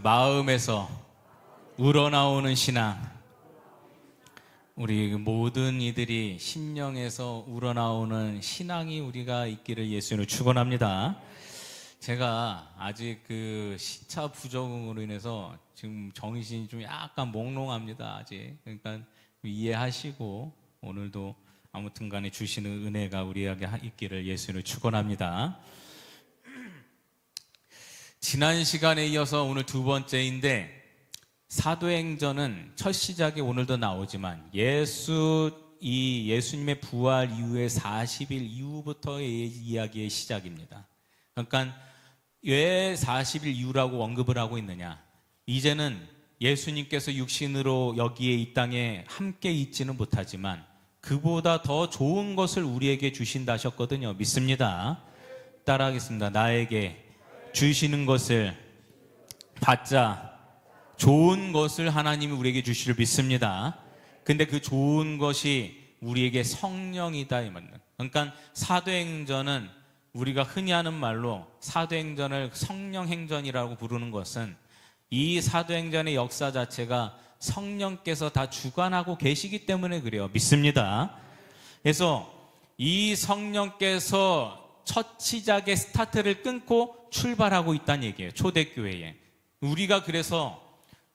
마음에서 우러나오는 신앙. 우리 모든 이들이 심령에서 우러나오는 신앙이 우리가 있기를 예수님을 축원합니다. 제가 아직 그 시차 부족으로 인해서 지금 정신이 좀 약간 몽롱합니다. 아직. 그러니까 이해하시고 오늘도 아무튼 간에 주시는 은혜가 우리에게 있기를 예수님을 축원합니다. 지난 시간에 이어서 오늘 두 번째인데, 사도행전은 첫 시작에 오늘도 나오지만 예수님의 부활 이후에 40일 이후부터의 이야기의 시작입니다. 그러니까 왜 40일 이후라고 언급을 하고 있느냐? 이제는 예수님께서 육신으로 여기에 이 땅에 함께 있지는 못하지만 그보다 더 좋은 것을 우리에게 주신다 하셨거든요. 믿습니다. 따라하겠습니다. 나에게 주시는 것을 받자. 좋은 것을 하나님이 우리에게 주시를 믿습니다. 근데 그 좋은 것이 우리에게 성령이다 이 말입니다. 그러니까 사도행전은 우리가 흔히 하는 말로 사도행전을 성령행전이라고 부르는 것은 이 사도행전의 역사 자체가 성령께서 다 주관하고 계시기 때문에 그래요. 믿습니다. 그래서 이 성령께서 첫 시작의 스타트를 끊고 출발하고 있다는 얘기예요. 초대교회에. 우리가 그래서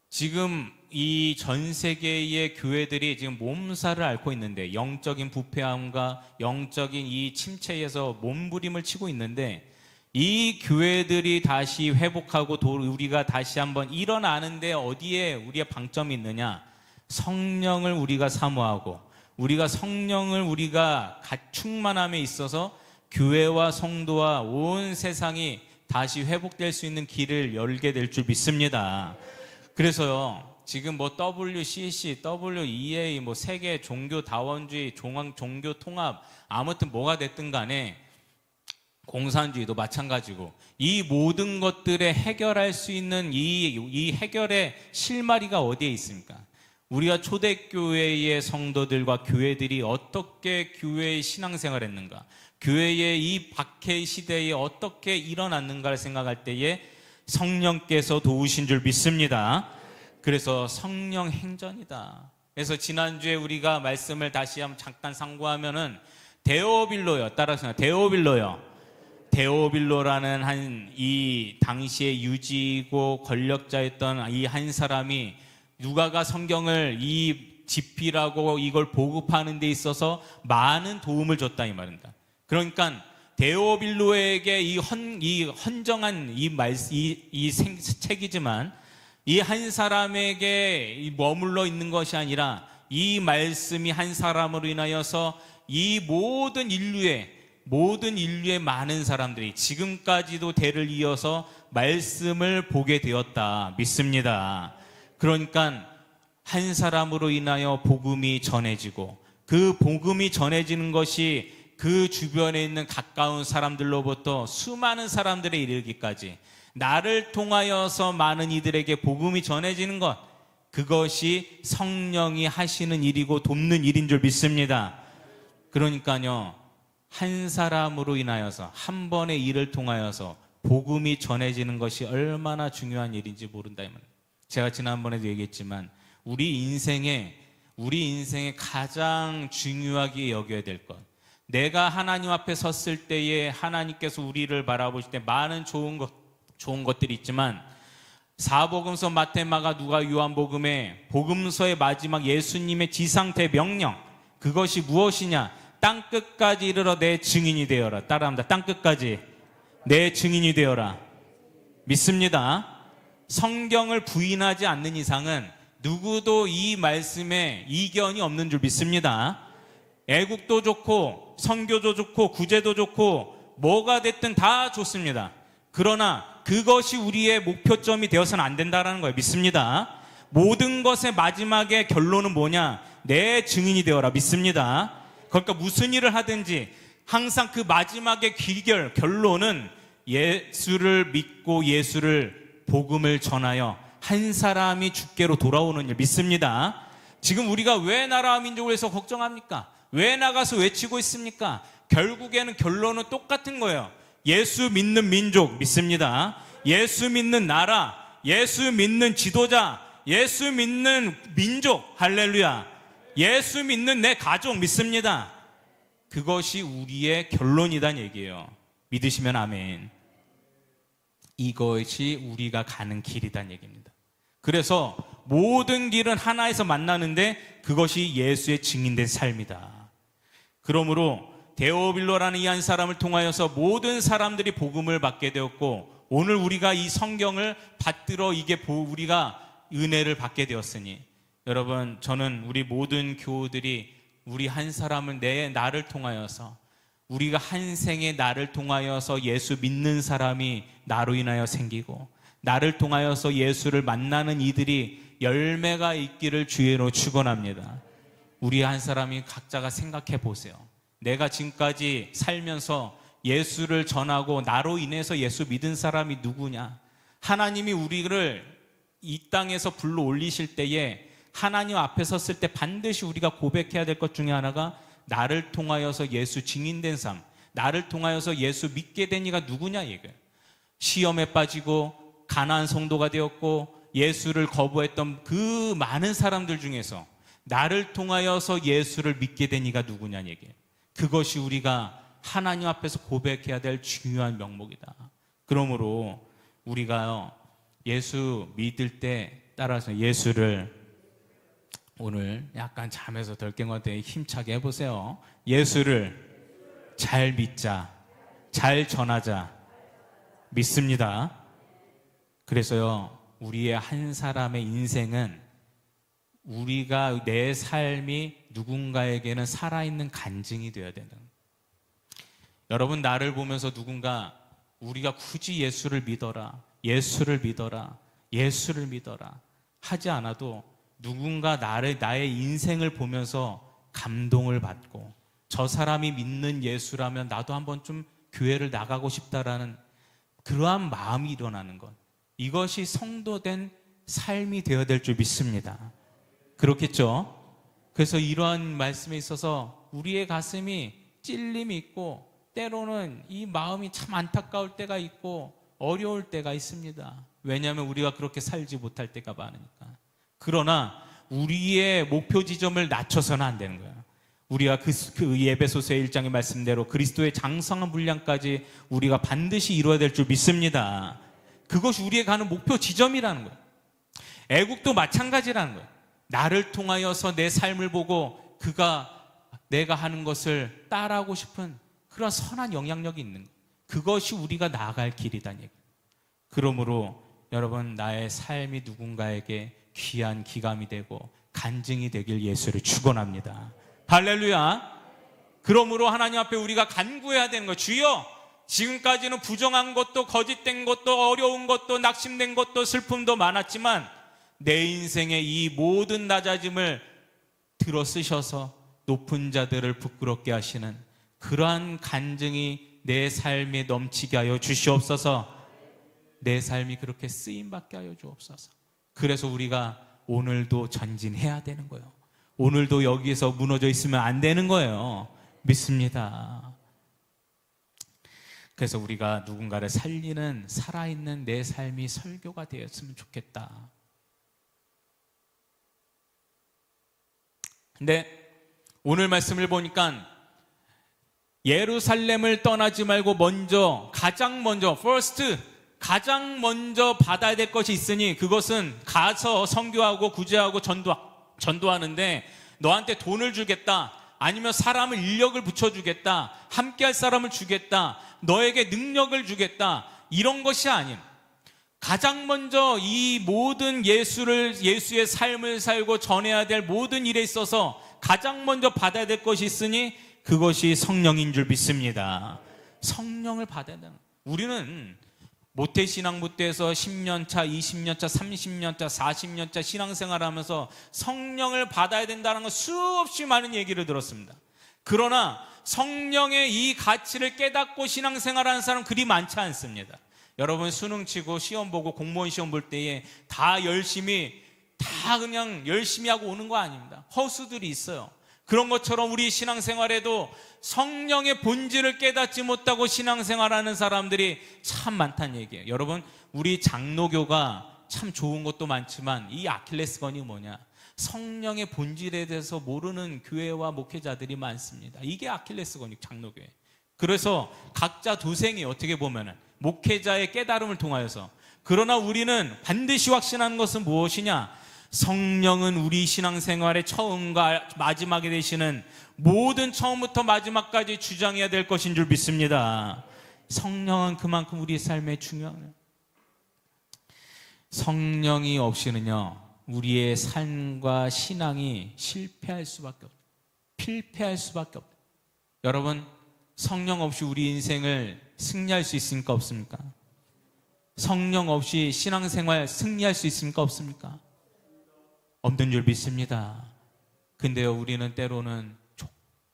지금 이 전 세계의 교회들이 지금 몸살을 앓고 있는데, 영적인 부패함과 영적인 이 침체에서 몸부림을 치고 있는데, 이 교회들이 다시 회복하고 우리가 다시 한번 일어나는데 어디에 우리의 방점이 있느냐? 성령을 우리가 사모하고 우리가 성령을 우리가 충만함에 있어서 교회와 성도와 온 세상이 다시 회복될 수 있는 길을 열게 될 줄 믿습니다. 그래서요, 지금 뭐 WCC, WEA, 뭐 세계 종교 다원주의, 종교 통합, 아무튼 뭐가 됐든 간에 공산주의도 마찬가지고 이 모든 것들에 해결할 수 있는 이 해결의 실마리가 어디에 있습니까? 우리가 초대교회의 성도들과 교회들이 어떻게 교회의 신앙생활을 했는가, 교회의 이 박해 시대에 어떻게 일어났는가를 생각할 때에 성령께서 도우신 줄 믿습니다. 그래서 성령 행전이다. 그래서 지난주에 우리가 말씀을 다시 한번 잠깐 상고하면은 데오빌로요. 따라서 데오빌로요. 데오빌로라는 이 당시에 유지고 권력자였던 이 한 사람이 누가가 성경을 이 집필하고 이걸 보급하는 데 있어서 많은 도움을 줬다 이 말입니다. 그러니까 데오빌로에게 이 헌정한 이 책이지만 이 한 사람에게 머물러 있는 것이 아니라 이 말씀이 한 사람으로 인하여서 이 모든 인류의 많은 사람들이 지금까지도 대를 이어서 말씀을 보게 되었다 믿습니다. 그러니까 한 사람으로 인하여 복음이 전해지고 그 복음이 전해지는 것이 그 주변에 있는 가까운 사람들로부터 수많은 사람들에 이르기까지 나를 통하여서 많은 이들에게 복음이 전해지는 것, 그것이 성령이 하시는 일이고 돕는 일인 줄 믿습니다. 그러니까요, 한 사람으로 인하여서 한 번의 일을 통하여서 복음이 전해지는 것이 얼마나 중요한 일인지 모른다. 제가 지난번에도 얘기했지만 우리 인생에 가장 중요하게 여겨야 될 것, 내가 하나님 앞에 섰을 때에 하나님께서 우리를 바라보실 때 많은 좋은 것들이 있지만 사복음서, 마태, 마가, 누가, 요한복음에 복음서의 마지막 예수님의 지상대 명령, 그것이 무엇이냐? 땅끝까지 이르러 내 증인이 되어라. 따라합니다. 땅끝까지 내 증인이 되어라. 믿습니다. 성경을 부인하지 않는 이상은 누구도 이 말씀에 이견이 없는 줄 믿습니다. 애국도 좋고 선교도 좋고 구제도 좋고 뭐가 됐든 다 좋습니다. 그러나 그것이 우리의 목표점이 되어서는 안 된다는 거예요. 믿습니다. 모든 것의 마지막에 결론은 뭐냐? 내 증인이 되어라. 믿습니다. 그러니까 무슨 일을 하든지 항상 그 마지막의 결론은 예수를 믿고 예수를 복음을 전하여 한 사람이 주께로 돌아오는 일 믿습니다. 지금 우리가 왜 나라와 민족을 위해서 걱정합니까? 왜 나가서 외치고 있습니까? 결국에는 결론은 똑같은 거예요. 예수 믿는 민족 믿습니다. 예수 믿는 나라, 예수 믿는 지도자, 예수 믿는 민족, 할렐루야. 예수 믿는 내 가족 믿습니다. 그것이 우리의 결론이란 얘기예요. 믿으시면 아멘. 이것이 우리가 가는 길이란 얘기입니다. 그래서 모든 길은 하나에서 만나는데 그것이 예수의 증인된 삶이다. 그러므로 데오빌로라는 이 한 사람을 통하여서 모든 사람들이 복음을 받게 되었고, 오늘 우리가 이 성경을 받들어 이게 우리가 은혜를 받게 되었으니, 여러분, 저는 우리 모든 교우들이 우리 한 사람을 나를 통하여서, 우리가 한 생에 나를 통하여서 예수 믿는 사람이 나로 인하여 생기고, 나를 통하여서 예수를 만나는 이들이 열매가 있기를 주의로 축원합니다. 우리 한 사람이 각자가 생각해 보세요. 내가 지금까지 살면서 예수를 전하고 나로 인해서 예수 믿은 사람이 누구냐? 하나님이 우리를 이 땅에서 불러 올리실 때에 하나님 앞에 섰을 때 반드시 우리가 고백해야 될 것 중에 하나가, 나를 통하여서 예수 증인된 삶, 나를 통하여서 예수 믿게 된 이가 누구냐 이거예요. 시험에 빠지고 가난한 성도가 되었고 예수를 거부했던 그 많은 사람들 중에서 나를 통하여서 예수를 믿게 된 이가 누구냐 얘기예요. 그것이 우리가 하나님 앞에서 고백해야 될 중요한 명목이다. 그러므로 우리가요, 예수 믿을 때 따라서 예수를, 오늘 약간 잠에서 덜 깬 것 같아요. 힘차게 해보세요. 예수를 잘 믿자, 잘 전하자, 믿습니다. 그래서요, 우리의 한 사람의 인생은 우리가 내 삶이 누군가에게는 살아있는 간증이 되어야 되는. 여러분, 나를 보면서 누군가 우리가 굳이 예수를 믿어라, 예수를 믿어라, 예수를 믿어라 하지 않아도 누군가 나의 인생을 보면서 감동을 받고, 저 사람이 믿는 예수라면 나도 한번 좀 교회를 나가고 싶다라는 그러한 마음이 일어나는 것, 이것이 성도된 삶이 되어야 될 줄 믿습니다. 그렇겠죠? 그래서 이러한 말씀에 있어서 우리의 가슴이 찔림이 있고, 때로는 이 마음이 참 안타까울 때가 있고 어려울 때가 있습니다. 왜냐하면 우리가 그렇게 살지 못할 때가 많으니까. 그러나 우리의 목표 지점을 낮춰서는 안 되는 거예요. 우리가 그 에베소서의 1장의 말씀대로 그리스도의 장성한 분량까지 우리가 반드시 이루어야 될 줄 믿습니다. 그것이 우리의 가는 목표 지점이라는 거예요. 애국도 마찬가지라는 거예요. 나를 통하여서 내 삶을 보고 내가 하는 것을 따라하고 싶은 그런 선한 영향력이 있는 거예요. 그것이 우리가 나아갈 길이다는 얘기예요. 그러므로 여러분, 나의 삶이 누군가에게 귀한 기감이 되고 간증이 되길 예수를 축원합니다. 할렐루야. 그러므로 하나님 앞에 우리가 간구해야 되는 거예요. 주여, 지금까지는 부정한 것도 거짓된 것도 어려운 것도 낙심된 것도 슬픔도 많았지만 내 인생의 이 모든 낮아짐을 들어 쓰셔서 높은 자들을 부끄럽게 하시는 그러한 간증이 내 삶에 넘치게 하여 주시옵소서. 내 삶이 그렇게 쓰임받게 하여 주옵소서. 그래서 우리가 오늘도 전진해야 되는 거예요. 오늘도 여기에서 무너져 있으면 안 되는 거예요. 믿습니다. 그래서 우리가 누군가를 살리는 살아있는 내 삶이 설교가 되었으면 좋겠다. 근데 오늘 말씀을 보니까 예루살렘을 떠나지 말고 가장 먼저 받아야 될 것이 있으니 그것은 가서 선교하고 구제하고 전도하는데 너한테 돈을 주겠다, 아니면 사람을 인력을 붙여주겠다, 함께할 사람을 주겠다, 너에게 능력을 주겠다, 이런 것이 아닌, 가장 먼저 이 모든 예수의 삶을 살고 전해야 될 모든 일에 있어서 가장 먼저 받아야 될 것이 있으니 그것이 성령인 줄 믿습니다. 성령을 받아야 되는. 우리는 모태신앙부 때에서 10년차, 20년차, 30년차, 40년차 신앙생활하면서 성령을 받아야 된다는 거 수없이 많은 얘기를 들었습니다. 그러나 성령의 이 가치를 깨닫고 신앙생활하는 사람 그리 많지 않습니다. 여러분, 수능 치고 시험 보고 공무원 시험 볼 때에 다 그냥 열심히 하고 오는 거 아닙니다. 허수들이 있어요. 그런 것처럼 우리 신앙생활에도 성령의 본질을 깨닫지 못하고 신앙생활하는 사람들이 참 많다는 얘기예요. 여러분, 우리 장로교가 참 좋은 것도 많지만 이 아킬레스건이 뭐냐? 성령의 본질에 대해서 모르는 교회와 목회자들이 많습니다. 이게 아킬레스건이 장로교회. 그래서 각자 도생이 어떻게 보면은 목회자의 깨달음을 통하여서, 그러나 우리는 반드시 확신하는 것은 무엇이냐? 성령은 우리 신앙생활의 처음과 마지막에 되시는 모든 처음부터 마지막까지 주장해야 될 것인 줄 믿습니다. 성령은 그만큼 우리의 삶에 중요해요. 성령이 없이는요, 우리의 삶과 신앙이 실패할 수밖에 없어요. 필패할 수밖에 없어요. 여러분, 성령 없이 우리 인생을 승리할 수 있습니까? 없습니까? 성령 없이 신앙생활 승리할 수 있습니까? 없습니까? 없는 줄 믿습니다. 근데요, 우리는 때로는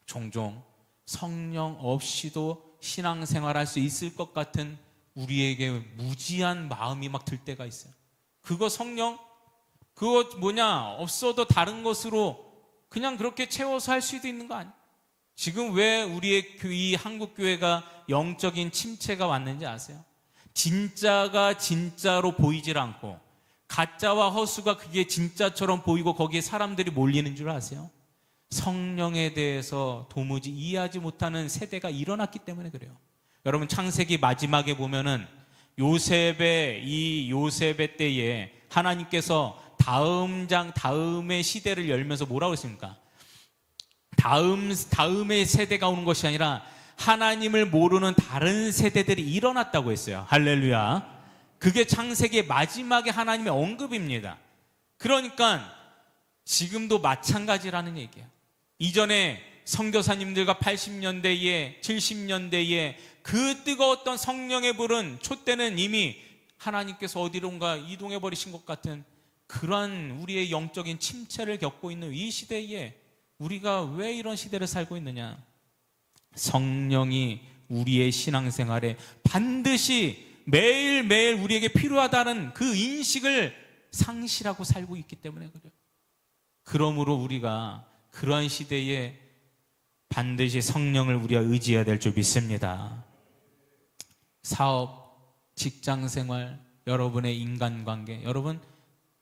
종종 성령 없이도 신앙생활할 수 있을 것 같은 우리에게 무지한 마음이 막 들 때가 있어요. 그거 성령? 그거 뭐냐? 없어도 다른 것으로 그냥 그렇게 채워서 할 수도 있는 거 아니에요? 지금 왜 우리의 이 한국교회가 영적인 침체가 왔는지 아세요? 진짜가 진짜로 보이질 않고 가짜와 허수가 그게 진짜처럼 보이고 거기에 사람들이 몰리는 줄 아세요? 성령에 대해서 도무지 이해하지 못하는 세대가 일어났기 때문에 그래요. 여러분, 창세기 마지막에 보면은 요셉의 때에 하나님께서 다음의 시대를 열면서 뭐라고 했습니까? 다음의 세대가 오는 것이 아니라 하나님을 모르는 다른 세대들이 일어났다고 했어요. 할렐루야. 그게 창세기의 마지막에 하나님의 언급입니다. 그러니까 지금도 마찬가지라는 얘기예요. 이전에 선교사님들과 80년대에 70년대에 그 뜨거웠던 성령의 불은 촛대는 이미 하나님께서 어디론가 이동해 버리신 것 같은 그러한 우리의 영적인 침체를 겪고 있는 이 시대에 우리가 왜 이런 시대를 살고 있느냐? 성령이 우리의 신앙생활에 반드시 매일매일 우리에게 필요하다는 그 인식을 상실하고 살고 있기 때문에 그래요. 그러므로 우리가 그러한 시대에 반드시 성령을 우리가 의지해야 될 줄 믿습니다. 사업, 직장생활, 여러분의 인간관계, 여러분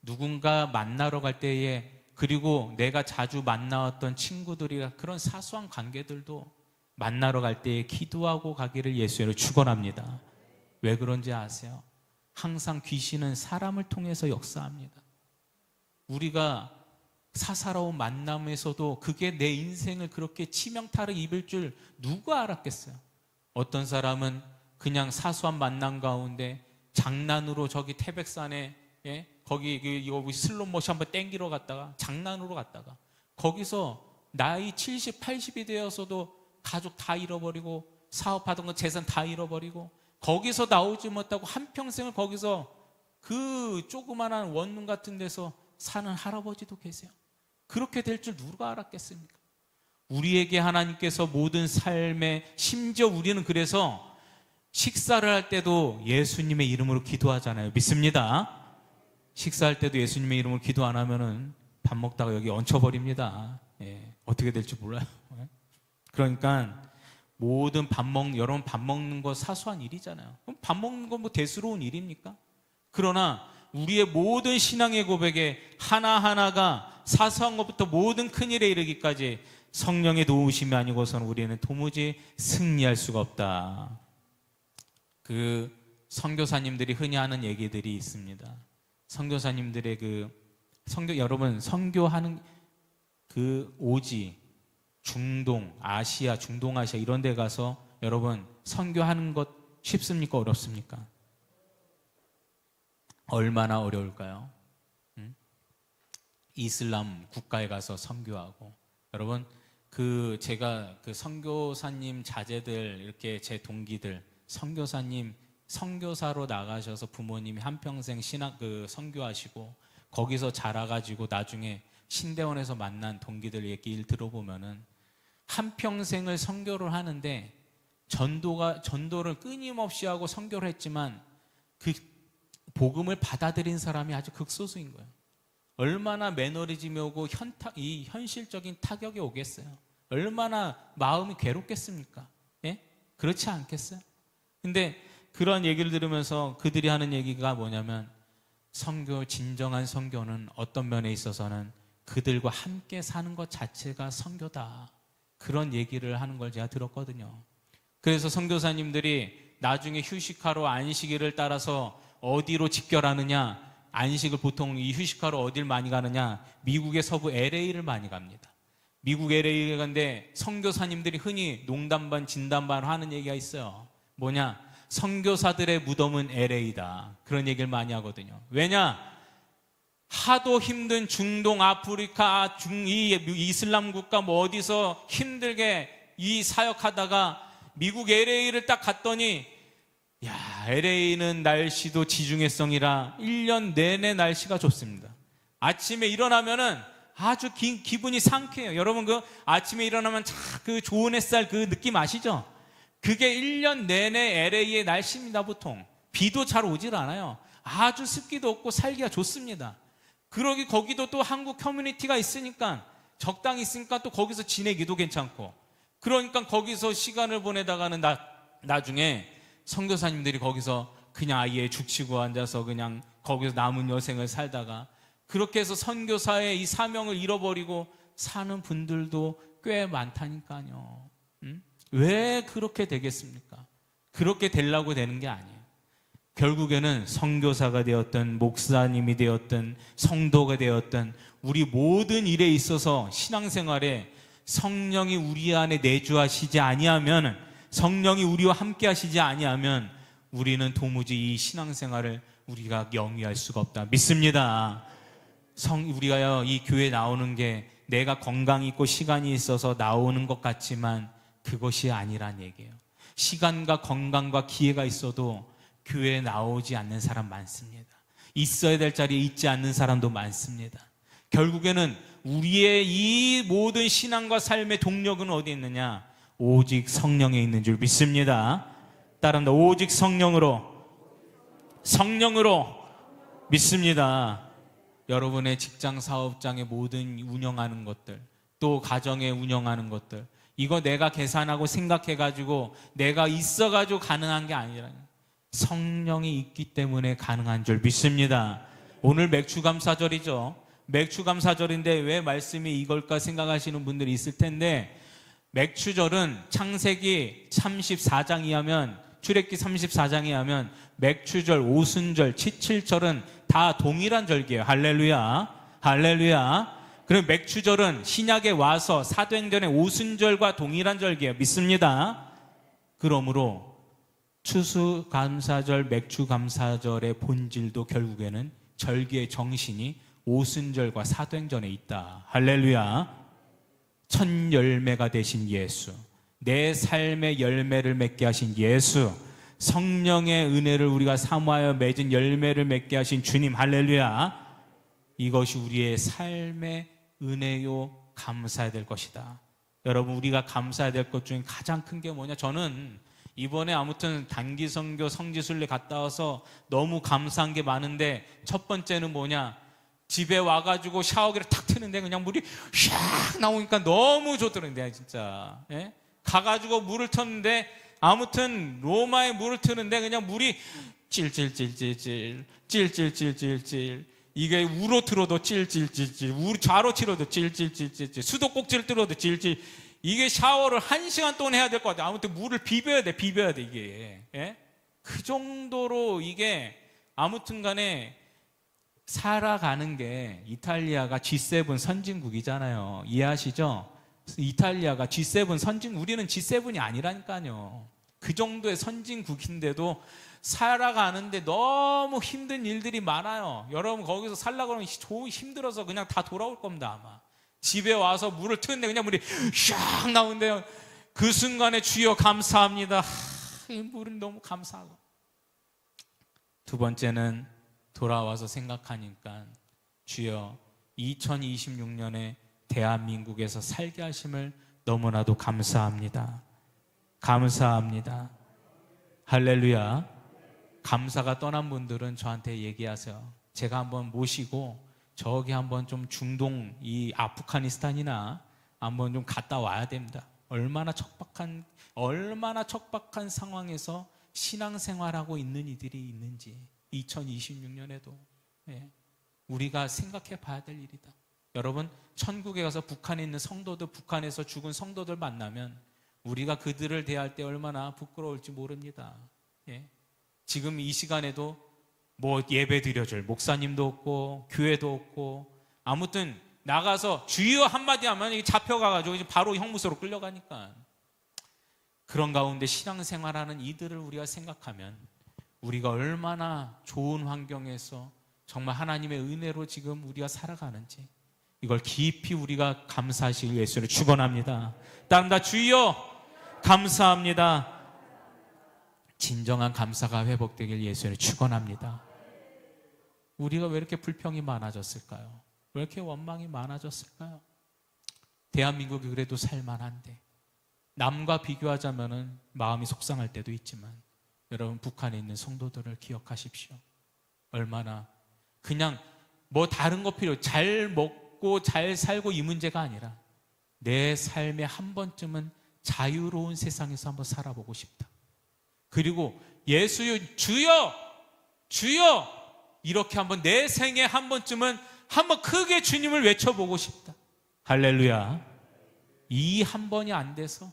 누군가 만나러 갈 때에, 그리고 내가 자주 만나왔던 친구들이랑 그런 사소한 관계들도 만나러 갈 때에 기도하고 가기를 예수님으로 축원합니다. 왜 그런지 아세요? 항상 귀신은 사람을 통해서 역사합니다. 우리가 사사로운 만남에서도 그게 내 인생을 그렇게 치명타를 입을 줄 누가 알았겠어요? 어떤 사람은 그냥 사소한 만남 가운데 장난으로 저기 태백산에 거기 슬롯모션 한번 땡기러 갔다가 장난으로 갔다가 거기서 나이 70, 80이 되어서도 가족 다 잃어버리고 사업하던 거 재산 다 잃어버리고 거기서 나오지 못하고 한평생을 거기서 그 조그만한 원룸 같은 데서 사는 할아버지도 계세요. 그렇게 될 줄 누가 알았겠습니까? 우리에게 하나님께서 모든 삶에, 심지어 우리는 그래서 식사를 할 때도 예수님의 이름으로 기도하잖아요. 믿습니다. 식사할 때도 예수님의 이름으로 기도 안 하면은 밥 먹다가 여기 얹혀버립니다. 어떻게 될지 몰라요. 그러니까 모든 여러분 밥 먹는 거 사소한 일이잖아요. 그럼 밥 먹는 거 뭐 대수로운 일입니까? 그러나 우리의 모든 신앙의 고백에 하나하나가 사소한 것부터 모든 큰일에 이르기까지 성령의 도우심이 아니고서는 우리는 도무지 승리할 수가 없다. 그 선교사님들이 흔히 하는 얘기들이 있습니다. 선교사님들의 여러분 선교하는 그 오지 중동, 아시아, 중동아시아 이런 데 가서 여러분 선교하는 것 쉽습니까? 어렵습니까? 얼마나 어려울까요? 이슬람 국가에 가서 선교하고, 여러분 제가 그 선교사님 자제들, 이렇게 제 동기들 선교사님 선교사로 나가셔서 부모님이 한평생 선교하시고 거기서 자라가지고 나중에 신대원에서 만난 동기들 얘기를 들어보면은 한평생을 선교를 하는데 전도를 끊임없이 하고 선교를 했지만 그 복음을 받아들인 사람이 아주 극소수인 거예요. 얼마나 매너리즘이 오고 이 현실적인 타격이 오겠어요. 얼마나 마음이 괴롭겠습니까? 예? 그렇지 않겠어요? 근데 그런 얘기를 들으면서 그들이 하는 얘기가 뭐냐면 진정한 선교는 어떤 면에 있어서는 그들과 함께 사는 것 자체가 선교다. 그런 얘기를 하는 걸 제가 들었거든요. 그래서 선교사님들이 나중에 휴식하러 안식일을 따라서 어디로 직결하느냐, 안식을 보통 이 휴식하러 어딜 많이 가느냐, 미국의 서부 LA를 많이 갑니다. 미국 LA에 가는데 선교사님들이 흔히 농담 반 진담 반 하는 얘기가 있어요. 뭐냐? 선교사들의 무덤은 LA다. 그런 얘기를 많이 하거든요. 왜냐? 하도 힘든 중동, 아프리카, 이 이슬람 국가 뭐 어디서 힘들게 이 사역하다가 미국 LA를 딱 갔더니 야, LA는 날씨도 지중해성이라 1년 내내 날씨가 좋습니다. 아침에 일어나면은 아주 기분이 상쾌해요. 여러분 그 아침에 일어나면 그 좋은 햇살 그 느낌 아시죠? 그게 1년 내내 LA의 날씨입니다. 보통 비도 잘 오질 않아요. 아주 습기도 없고 살기가 좋습니다. 그러기 거기도 또 한국 커뮤니티가 있으니까 적당히 있으니까 또 거기서 지내기도 괜찮고, 그러니까 거기서 시간을 보내다가는 나중에 선교사님들이 거기서 그냥 아예 죽치고 앉아서 그냥 거기서 남은 여생을 살다가 그렇게 해서 선교사의 이 사명을 잃어버리고 사는 분들도 꽤 많다니까요. 왜 그렇게 되겠습니까? 그렇게 되려고 되는 게 아니에요. 결국에는 선교사가 되었든 목사님이 되었든 성도가 되었든 우리 모든 일에 있어서 신앙생활에 성령이 우리 안에 내주하시지 아니하면, 성령이 우리와 함께 하시지 아니하면 우리는 도무지 이 신앙생활을 우리가 영위할 수가 없다 믿습니다. 우리가 이 교회에 나오는 게 내가 건강이 있고 시간이 있어서 나오는 것 같지만 그것이 아니란 얘기예요. 시간과 건강과 기회가 있어도 교회에 나오지 않는 사람 많습니다. 있어야 될 자리에 있지 않는 사람도 많습니다. 결국에는 우리의 이 모든 신앙과 삶의 동력은 어디에 있느냐? 오직 성령에 있는 줄 믿습니다. 따라합니다. 오직 성령으로 믿습니다. 여러분의 직장 사업장의 모든 운영하는 것들, 또 가정에 운영하는 것들, 이거 내가 계산하고 생각해가지고 내가 있어가지고 가능한 게 아니라 성령이 있기 때문에 가능한 줄 믿습니다. 오늘 맥주감사절이죠. 맥주감사절인데 왜 말씀이 이걸까 생각하시는 분들이 있을 텐데, 맥주절은 창세기 34장에 하면, 출애굽기 34장에 하면 맥주절, 오순절, 치칠절은 다 동일한 절기예요. 할렐루야, 할렐루야. 그럼 맥주절은 신약에 와서 사도행전의 오순절과 동일한 절기예요. 믿습니다. 그러므로 추수감사절, 맥주감사절의 본질도 결국에는 절기의 정신이 오순절과 사도행전에 있다. 할렐루야. 첫 열매가 되신 예수, 내 삶의 열매를 맺게 하신 예수, 성령의 은혜를 우리가 사모하여 맺은 열매를 맺게 하신 주님, 할렐루야. 이것이 우리의 삶의 은혜요, 감사해야 될 것이다. 여러분, 우리가 감사해야 될 것 중에 가장 큰 게 뭐냐? 저는 이번에 아무튼 단기 선교 성지순례 갔다 와서 너무 감사한 게 많은데, 첫 번째는 뭐냐? 집에 와가지고 샤워기를 탁 트는데 그냥 물이 샥 나오니까 너무 좋더라고요. 진짜. 예? 가가지고 물을 텄는데, 아무튼 로마에 물을 트는데 그냥 물이 찔찔찔찔찔 이게 우로 틀어도 찔찔찔찔, 좌로 틀어도 찔찔찔찔, 수도꼭지를 틀어도 찔찔. 이게 샤워를 1시간 동안 해야 될 것 같아요. 아무튼 물을 비벼야 돼 이게. 예? 그 정도로 이게 아무튼 간에 살아가는 게, 이탈리아가 G7 선진국이잖아요. 이해하시죠? 이탈리아가 G7 우리는 G7이 아니라니까요. 그 정도의 선진국인데도 살아가는데 너무 힘든 일들이 많아요. 여러분 거기서 살려고 하면 힘들어서 그냥 다 돌아올 겁니다. 아마 집에 와서 물을 트는데 그냥 물이 샥 나오는데요, 그 순간에 주여 감사합니다. 이 물은 너무 감사하고. 두 번째는 돌아와서 생각하니까 주여 2026년에 대한민국에서 살게 하심을 너무나도 감사합니다. 감사합니다. 할렐루야. 감사가 떠난 분들은 저한테 얘기하세요. 제가 한번 모시고 저기 한번 좀 중동, 이 아프가니스탄이나 한번 좀 갔다 와야 됩니다. 얼마나 척박한 상황에서 신앙생활하고 있는 이들이 있는지, 2026년에도 예. 우리가 생각해 봐야 될 일이다. 여러분, 천국에 가서 북한에 있는 성도들, 북한에서 죽은 성도들 만나면 우리가 그들을 대할 때 얼마나 부끄러울지 모릅니다. 예. 지금 이 시간에도 뭐 예배 드려줄 목사님도 없고 교회도 없고, 아무튼 나가서 주여 한마디 하면 잡혀가가지고 바로 형무소로 끌려가니까, 그런 가운데 신앙생활하는 이들을 우리가 생각하면 우리가 얼마나 좋은 환경에서 정말 하나님의 은혜로 지금 우리가 살아가는지, 이걸 깊이 우리가 감사하실 예수를 축원합니다. 따릅니다. 주여 감사합니다. 진정한 감사가 회복되길 예수를 축원합니다. 우리가 왜 이렇게 불평이 많아졌을까요? 왜 이렇게 원망이 많아졌을까요? 대한민국이 그래도 살만한데, 남과 비교하자면 마음이 속상할 때도 있지만, 여러분 북한에 있는 성도들을 기억하십시오. 얼마나 그냥 뭐 다른 거 필요, 잘 먹고 잘 살고 이 문제가 아니라 내 삶에 한 번쯤은 자유로운 세상에서 한번 살아보고 싶다. 그리고 예수여 주여 주여 이렇게 한번 내 생에 한 번쯤은 한번 크게 주님을 외쳐보고 싶다. 할렐루야. 이 한 번이 안 돼서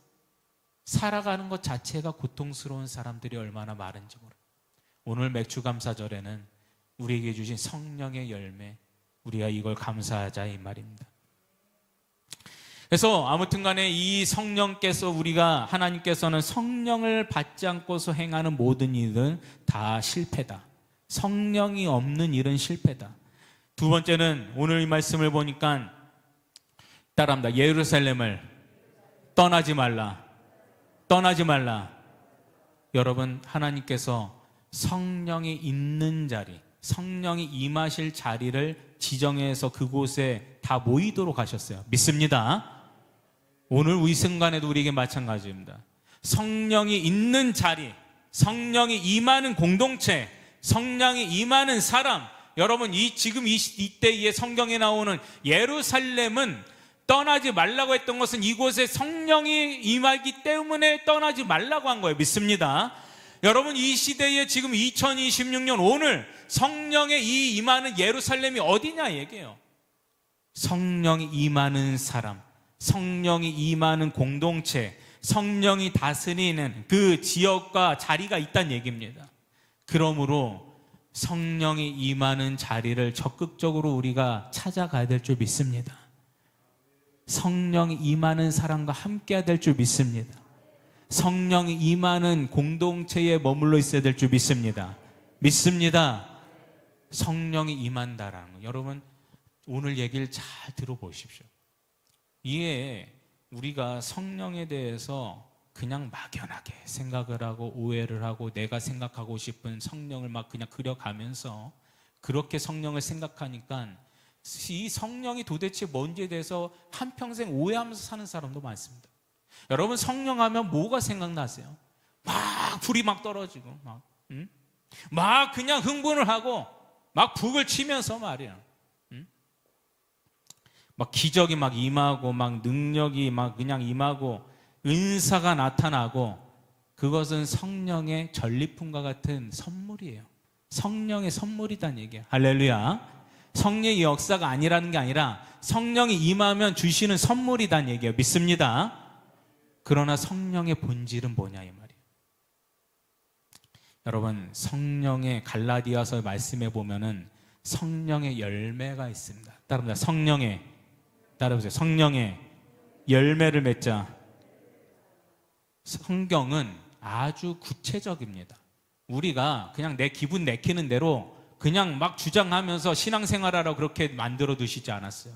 살아가는 것 자체가 고통스러운 사람들이 얼마나 많은지 모릅니다. 오늘 맥주감사절에는 우리에게 주신 성령의 열매, 우리가 이걸 감사하자 이 말입니다. 그래서 아무튼 간에 이 성령께서, 우리가 하나님께서는 성령을 받지 않고서 행하는 모든 일은 다 실패다. 성령이 없는 일은 실패다. 두 번째는 오늘 이 말씀을 보니까 따라합니다. 예루살렘을 떠나지 말라. 떠나지 말라. 여러분, 하나님께서 성령이 있는 자리, 성령이 임하실 자리를 지정해서 그곳에 다 모이도록 하셨어요. 믿습니다. 오늘 이 순간에도 우리에게 마찬가지입니다. 성령이 있는 자리, 성령이 임하는 공동체, 성령이 임하는 사람, 여러분 지금 이때의 성경에 나오는 예루살렘은 떠나지 말라고 했던 것은 이곳에 성령이 임하기 때문에 떠나지 말라고 한 거예요. 믿습니다. 여러분, 이 시대에 지금 2026년 오늘 성령의 이 임하는 예루살렘이 어디냐 얘기해요. 성령이 임하는 사람, 성령이 임하는 공동체, 성령이 다스리는 그 지역과 자리가 있다는 얘기입니다. 그러므로 성령이 임하는 자리를 적극적으로 우리가 찾아가야 될 줄 믿습니다. 성령이 임하는 사람과 함께해야 될 줄 믿습니다. 성령이 임하는 공동체에 머물러 있어야 될 줄 믿습니다. 믿습니다. 성령이 임한다라는 거, 여러분 오늘 얘기를 잘 들어보십시오. 이게 우리가 성령에 대해서 그냥 막연하게 생각을 하고 오해를 하고 내가 생각하고 싶은 성령을 막 그냥 그려가면서 그렇게 성령을 생각하니까 이 성령이 도대체 뭔지에 대해서 한평생 오해하면서 사는 사람도 많습니다. 여러분, 성령하면 뭐가 생각나세요? 막 불이 막 떨어지고 막 그냥 흥분을 하고 막 북을 치면서 말이야. 막 기적이 막 임하고 막 능력이 막 그냥 임하고 은사가 나타나고, 그것은 성령의 전리품과 같은 선물이에요. 성령의 선물이란 얘기예요. 할렐루야. 성령의 역사가 아니라는 게 아니라 성령이 임하면 주시는 선물이란 얘기예요. 믿습니다. 그러나 성령의 본질은 뭐냐 이 말이에요. 여러분, 성령의 갈라디아서 말씀해 보면은 성령의 열매가 있습니다. 따라합니다. 따라보세요. 성령의 열매를 맺자. 성경은 아주 구체적입니다. 우리가 그냥 내 기분 내키는 대로 그냥 막 주장하면서 신앙생활하라고 그렇게 만들어 두시지 않았어요.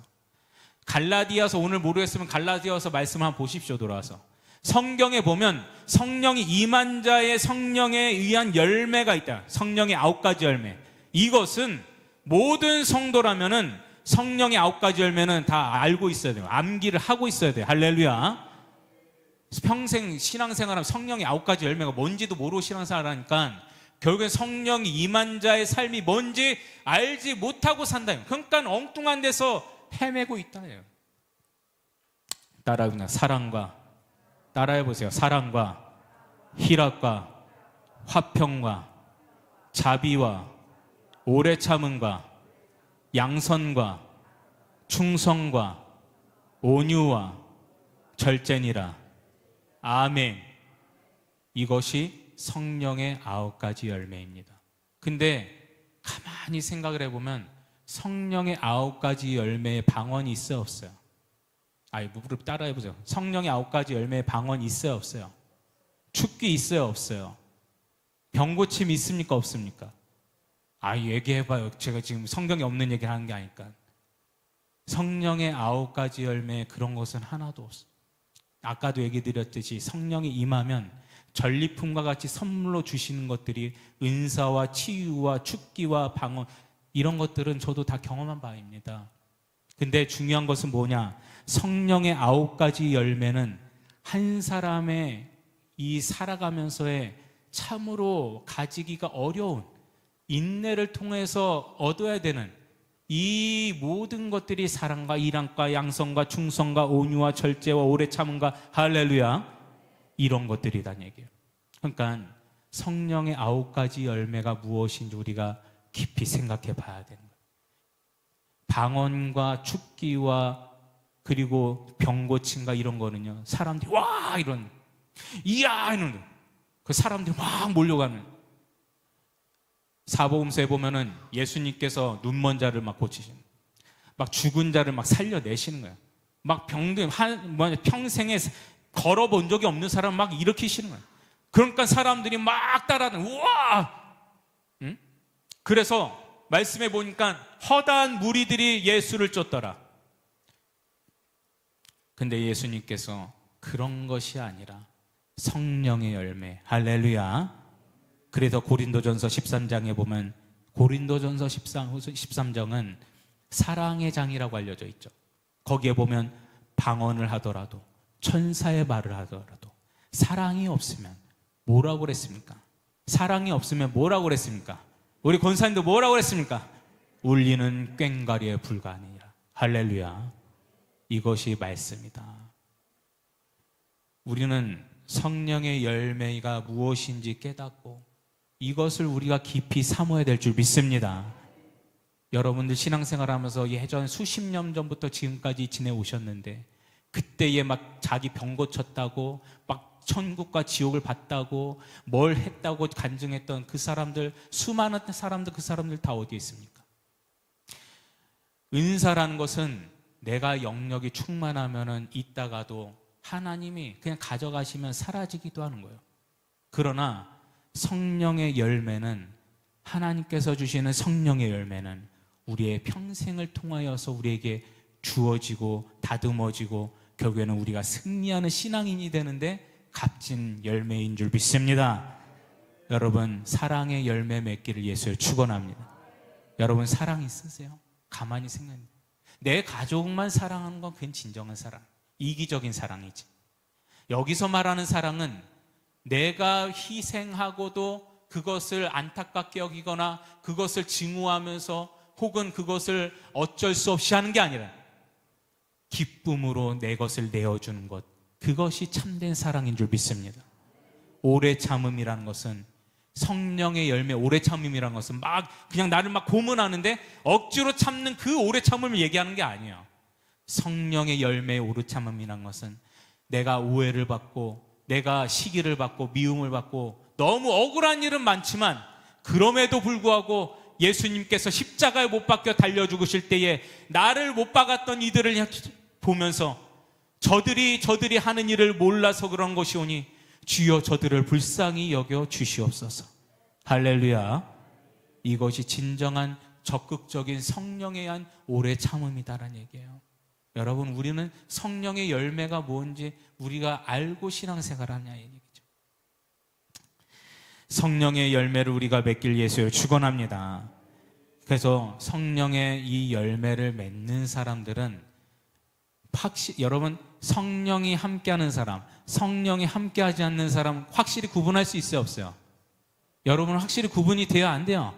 갈라디아서, 오늘 모르겠으면 갈라디아서 말씀 한번 보십시오. 돌아와서 성경에 보면 성령이 임한 자의 성령에 의한 열매가 있다. 성령의 9가지 열매. 이것은 모든 성도라면은 성령의 9가지 열매는 다 알고 있어야 돼요. 암기를 하고 있어야 돼요. 할렐루야. 평생 신앙생활하면 성령의 9가지 열매가 뭔지도 모르고 신앙생활하니까 결국엔 성령이 임한 자의 삶이 뭔지 알지 못하고 산다. 그러니까 엉뚱한 데서 헤매고 있다. 따라해보세요. 사랑과, 따라해보세요. 사랑과 희락과 화평과 자비와 오래 참음과 양선과 충성과 온유와 절제니라. 아멘. 이것이 성령의 9가지 열매입니다. 근데 가만히 생각을 해보면 성령의 9가지 열매의 방언이 있어요, 없어요? 무릎 따라해보세요. 성령의 9가지 열매의 방언이 있어요, 없어요? 축기 있어요, 없어요? 병고침 있습니까, 없습니까? 얘기해봐요. 제가 지금 성경에 없는 얘기를 하는 게 아니까. 성령의 9가지 열매에 그런 것은 하나도 없어요. 아까도 얘기 드렸듯이 성령이 임하면 전리품과 같이 선물로 주시는 것들이 은사와 치유와 축기와 방언, 이런 것들은 저도 다 경험한 바입니다. 근데 중요한 것은 뭐냐? 성령의 9가지 열매는 한 사람의 이 살아가면서의 참으로 가지기가 어려운 인내를 통해서 얻어야 되는 이 모든 것들이 사랑과 일함과 양성과 충성과 온유와 절제와 오래 참음과 할렐루야, 이런 것들이란 얘기예요. 그러니까 성령의 9가지 열매가 무엇인지 우리가 깊이 생각해 봐야 되는 거예요. 방언과 축기와 그리고 병고침과 이런 거는요, 사람들이 와 이런, 이야 이런, 그 사람들이 막 몰려가는. 사복음서에 보면은 예수님께서 눈먼 자를 막 고치시는, 막 죽은 자를 막 살려내시는 거예요. 막 병든 평생에 걸어본 적이 없는 사람 막 일으키시는 거예요. 그러니까 사람들이 막 따라하는, 우와! 응? 그래서 말씀해 보니까 허다한 무리들이 예수를 쫓더라. 근데 예수님께서 그런 것이 아니라 성령의 열매, 할렐루야. 그래서 고린도전서 13장에 보면, 고린도전서 13장은 사랑의 장이라고 알려져 있죠. 거기에 보면 방언을 하더라도, 천사의 말을 하더라도 사랑이 없으면 뭐라고 그랬습니까? 사랑이 없으면 뭐라고 그랬습니까? 우리 권사님도 뭐라고 그랬습니까? 울리는 꽹과리에 불과하니라. 할렐루야. 이것이 말씀이다. 우리는 성령의 열매가 무엇인지 깨닫고 이것을 우리가 깊이 삼아야 될 줄 믿습니다. 여러분들 신앙생활하면서 예전 수십 년 전부터 지금까지 지내오셨는데, 그때에 막 자기 병 고쳤다고 막 천국과 지옥을 봤다고 뭘 했다고 간증했던 그 사람들, 수많은 사람들, 그 사람들 다 어디에 있습니까? 은사라는 것은 내가 영역이 충만하면은 있다가도 하나님이 그냥 가져가시면 사라지기도 하는 거예요. 그러나 성령의 열매는, 하나님께서 주시는 성령의 열매는 우리의 평생을 통하여서 우리에게 주어지고 다듬어지고 결국에는 우리가 승리하는 신앙인이 되는데 값진 열매인 줄 믿습니다. 여러분, 사랑의 열매 맺기를 예수를 축원합니다. 여러분, 사랑 있으세요? 가만히 생각해. 내 가족만 사랑하는 건 그건 진정한 사랑, 이기적인 사랑이지. 여기서 말하는 사랑은 내가 희생하고도 그것을 안타깝게 여기거나 그것을 증오하면서 혹은 그것을 어쩔 수 없이 하는 게 아니라 기쁨으로 내 것을 내어주는 것, 그것이 참된 사랑인 줄 믿습니다. 오래 참음이라는 것은, 성령의 열매 오래 참음이라는 것은 막 그냥 나를 막 고문하는데 억지로 참는 그 오래 참음을 얘기하는 게 아니에요. 성령의 열매의 오래 참음이라는 것은 내가 오해를 받고 내가 시기를 받고 미움을 받고 너무 억울한 일은 많지만 그럼에도 불구하고 예수님께서 십자가에 못 박혀 달려 죽으실 때에 나를 못 박았던 이들을 보면서 저들이 하는 일을 몰라서 그런 것이오니 주여 저들을 불쌍히 여겨 주시옵소서. 할렐루야. 이것이 진정한 적극적인 성령에 의한 오래 참음이다라는 얘기예요. 여러분, 우리는 성령의 열매가 뭔지 우리가 알고 신앙생활하냐 이 얘기죠. 성령의 열매를 우리가 맺길 예수를 축원합니다. 그래서 성령의 이 열매를 맺는 사람들은 여러분, 성령이 함께하는 사람, 성령이 함께하지 않는 사람 확실히 구분할 수 있어요, 없어요? 여러분은 확실히 구분이 돼야 안 돼요.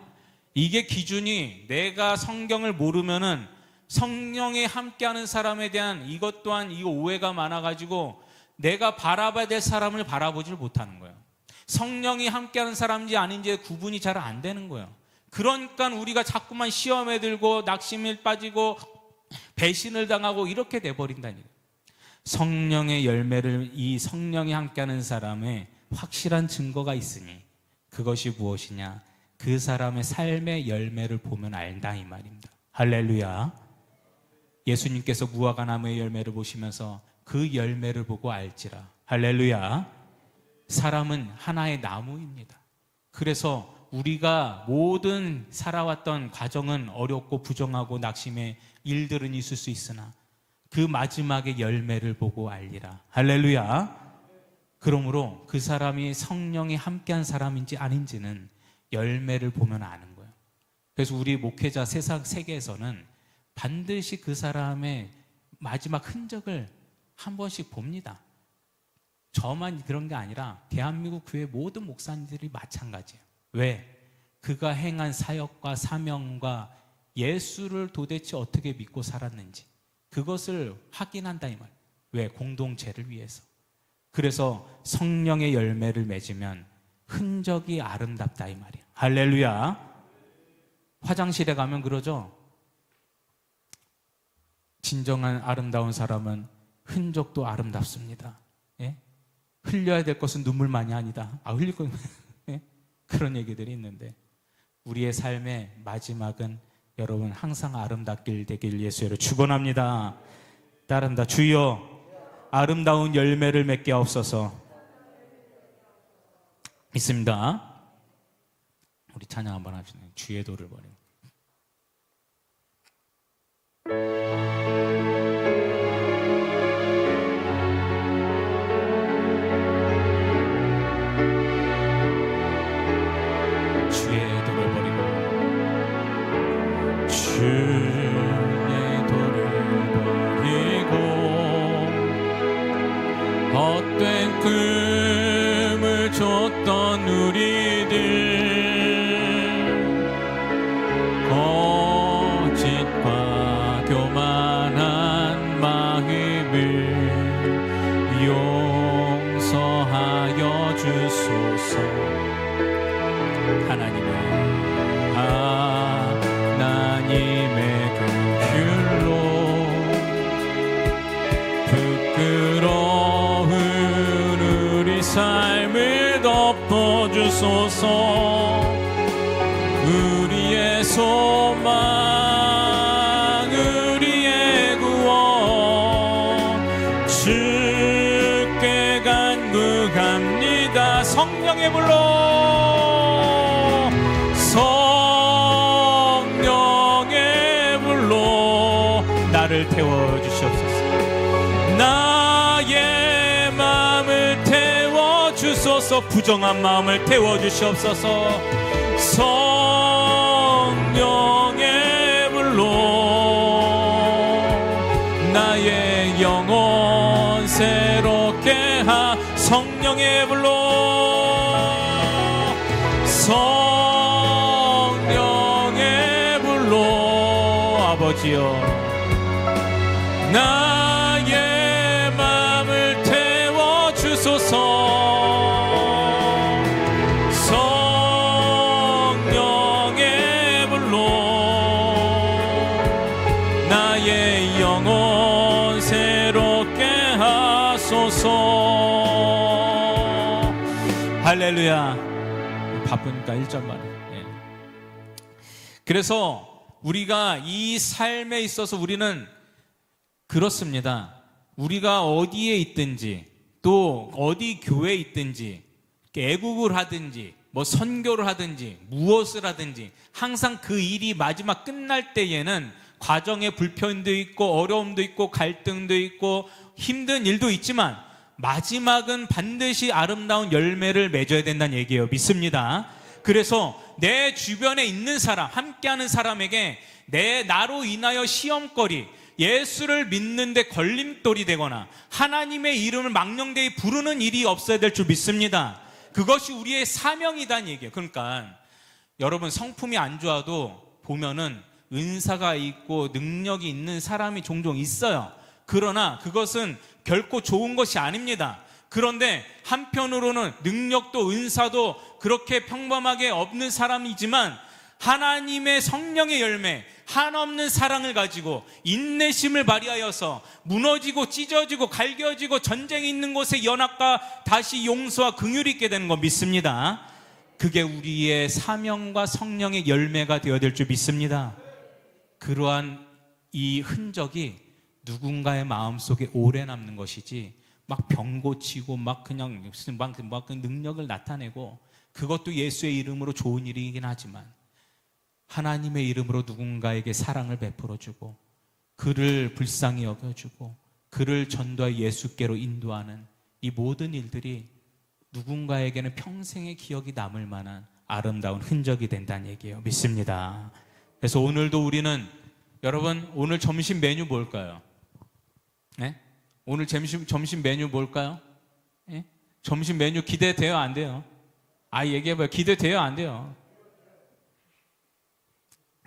이게 기준이, 내가 성경을 모르면은 성령이 함께하는 사람에 대한 이것 또한 이 오해가 많아가지고 내가 바라봐야 될 사람을 바라보질 못하는 거예요. 성령이 함께하는 사람인지 아닌지 구분이 잘 안 되는 거예요. 그러니까 우리가 자꾸만 시험에 들고 낙심에 빠지고 배신을 당하고 이렇게 돼버린다니. 성령의 열매를, 이 성령이 함께하는 사람의 확실한 증거가 있으니 그것이 무엇이냐? 그 사람의 삶의 열매를 보면 알다 이 말입니다. 할렐루야. 예수님께서 무화과 나무의 열매를 보시면서 그 열매를 보고 알지라. 할렐루야. 사람은 하나의 나무입니다. 그래서 우리가 모든 살아왔던 과정은 어렵고 부정하고 낙심의 일들은 있을 수 있으나 그 마지막에 열매를 보고 알리라. 할렐루야. 그러므로 그 사람이 성령이 함께한 사람인지 아닌지는 열매를 보면 아는 거예요. 그래서 우리 목회자 세계에서는 반드시 그 사람의 마지막 흔적을 한 번씩 봅니다. 저만 그런 게 아니라 대한민국 교회 모든 목사님들이 마찬가지예요. 왜? 그가 행한 사역과 사명과 예수를 도대체 어떻게 믿고 살았는지 그것을 확인한다 이 말. 왜? 공동체를 위해서. 그래서 성령의 열매를 맺으면 흔적이 아름답다 이 말이에요. 할렐루야. 화장실에 가면 그러죠. 진정한 아름다운 사람은 흔적도 아름답습니다. 예? 흘려야 될 것은 눈물만이 아니다. 흘릴 거 예? 그런 얘기들이 있는데 우리의 삶의 마지막은 여러분 항상 아름답길 되길 예수로 축원합니다. 따른다. 주여 아름다운 열매를 맺게 하옵소서. 있습니다. 우리 찬양 한번 합시다. 주의 도를 버리고. 주의 도를 버리고 주의 도를 버리고 헛된 꿈을 줬던 우리들 거짓과 교만한 마음을 용서하여 주소서. 하나님의 긍휼로 부끄러운 우리 삶을 덮어주소서. 우리의 소망 우리의 구원 주께 간구합니다. 성령의 불로 나를 태워주시옵소서. 나의 마음을 태워주소서. 부정한 마음을 태워주시옵소서. 성령의 불로 나의 영혼 새롭게 하. 성령의 불로 성령의 불로 아버지여 나의 마음을 태워주소서. 성령의 불로 나의 영혼 새롭게 하소서. 할렐루야. 바쁘니까 1절만 해. 그래서 우리가 이 삶에 있어서 우리는 그렇습니다. 우리가 어디에 있든지 또 어디 교회에 있든지 애국을 하든지 뭐 선교를 하든지 무엇을 하든지 항상 그 일이 마지막 끝날 때에는 과정에 불편도 있고 어려움도 있고 갈등도 있고 힘든 일도 있지만 마지막은 반드시 아름다운 열매를 맺어야 된다는 얘기예요. 믿습니다. 그래서 내 주변에 있는 사람, 함께하는 사람에게 나로 인하여 시험거리, 예수를 믿는데 걸림돌이 되거나 하나님의 이름을 망령되이 부르는 일이 없어야 될 줄 믿습니다. 그것이 우리의 사명이란 얘기예요. 그러니까 여러분 성품이 안 좋아도 보면은 은사가 있고 능력이 있는 사람이 종종 있어요. 그러나 그것은 결코 좋은 것이 아닙니다. 그런데 한편으로는 능력도 은사도 그렇게 평범하게 없는 사람이지만 하나님의 성령의 열매, 한없는 사랑을 가지고 인내심을 발휘하여서 무너지고 찢어지고 갈겨지고 전쟁이 있는 곳에 연합과 다시 용서와 긍휼이 있게 되는 거 믿습니다. 그게 우리의 사명과 성령의 열매가 되어야 될 줄 믿습니다. 그러한 이 흔적이 누군가의 마음속에 오래 남는 것이지 막 병 고치고 막 그냥 막 능력을 나타내고, 그것도 예수의 이름으로 좋은 일이긴 하지만 하나님의 이름으로 누군가에게 사랑을 베풀어주고 그를 불쌍히 여겨주고 그를 전도하여 예수께로 인도하는 이 모든 일들이 누군가에게는 평생의 기억이 남을 만한 아름다운 흔적이 된다는 얘기예요. 믿습니다. 그래서 오늘도 우리는, 여러분 오늘 점심 메뉴 뭘까요? 네? 오늘 점심 메뉴 뭘까요? 네? 점심 메뉴 기대돼요? 안 돼요? 얘기해봐요. 기대돼요? 안 돼요?